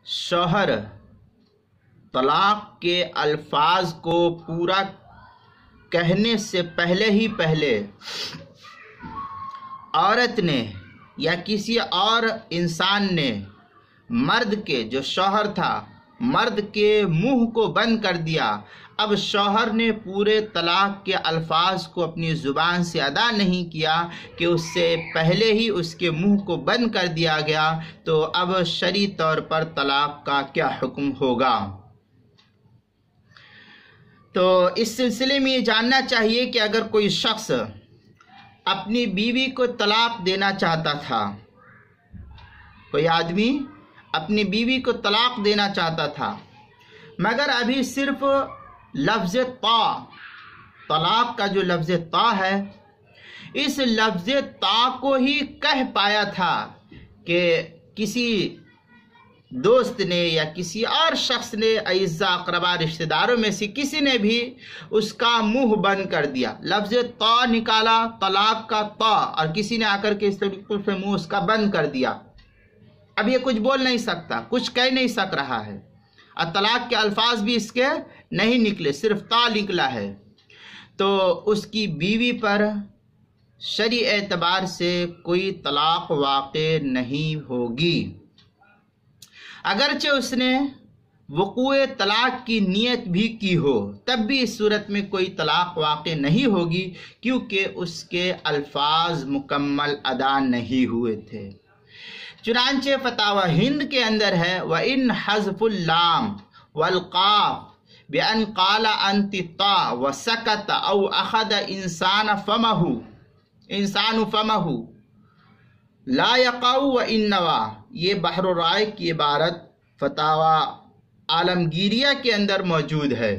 شوہر طلاق کے الفاظ کو پورا کہنے سے پہلے عورت نے یا کسی اور انسان نے مرد کے، جو شوہر تھا، مرد کے منہ کو بند کر دیا، اب شوہر نے پورے طلاق کے الفاظ کو اپنی زبان سے ادا نہیں کیا کہ اس سے پہلے ہی اس کے منہ کو بند کر دیا گیا، تو اب شرعی طور پر طلاق کا کیا حکم ہوگا؟ تو اس سلسلے میں یہ جاننا چاہیے کہ اگر کوئی شخص اپنی بیوی کو طلاق دینا چاہتا تھا، کوئی آدمی اپنی بیوی کو طلاق دینا چاہتا تھا، مگر ابھی صرف لفظ طلاق کا جو لفظ ہے، اس لفظ کو ہی کہہ پایا تھا کہ کسی دوست نے یا کسی اور شخص نے، اعزاء اقربا رشتہ داروں میں سے کسی نے بھی اس کا منہ بند کر دیا، لفظ نکالا، طلاق کا اور کسی نے آ کر کے اس طریقے سے منہ اس کا بند کر دیا، اب یہ کچھ بول نہیں سکتا، کچھ کہہ نہیں سک رہا ہے، اور طلاق کے الفاظ بھی اس کے نہیں نکلے، صرف نکلا ہے، تو اس کی بیوی پر شرعی اعتبار سے کوئی طلاق واقع نہیں ہوگی، اگرچہ اس نے وقوع طلاق کی نیت بھی کی ہو، تب بھی اس صورت میں کوئی طلاق واقع نہیں ہوگی، کیونکہ اس کے الفاظ مکمل ادا نہیں ہوئے تھے۔ چنانچہ فتاوی ہند کے اندر ہے وَإِنْ حَذْفُ اللام والقاف بأن قال أنت طا وسكت أو أخذ إنسان فمه لا يقع وإن نوى، یہ بحر الرائے کی عبارت فتاوی عالمگیریہ کے اندر موجود ہے۔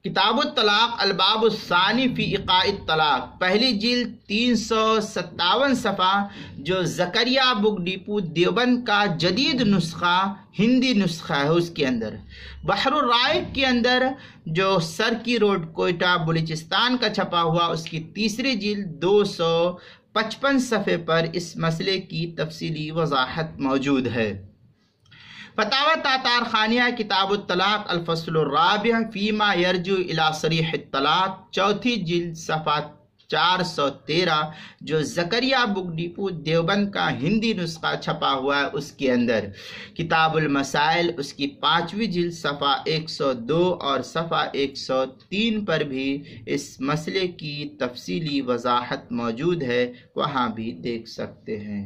کتاب الطلاق الباب الثانی فی ایقاع الطلاق، پہلی جلد 357 صفحہ، جو زکریا بک ڈیپو دیوبند کا جدید نسخہ، ہندی نسخہ ہے، اس کے اندر بحر الرائے کے اندر جو سرکی روڈ کوئٹہ بلوچستان کا چھپا ہوا، اس کی تیسری جلد 255 صفحے پر اس مسئلے کی تفصیلی وضاحت موجود ہے۔ فتاوی تاتار خانیہ کتاب الطلاق الفصل الرابع فیما یرجو الی صریح الطلاق، چوتھی جلد صفحہ 413، جو زکریا بک ڈیپو دیوبند کا ہندی نسخہ چھپا ہوا ہے، اس کے اندر کتاب المسائل، اس کی 5ویں جلد صفحہ 102 اور صفحہ 103 پر بھی اس مسئلے کی تفصیلی وضاحت موجود ہے، وہاں بھی دیکھ سکتے ہیں۔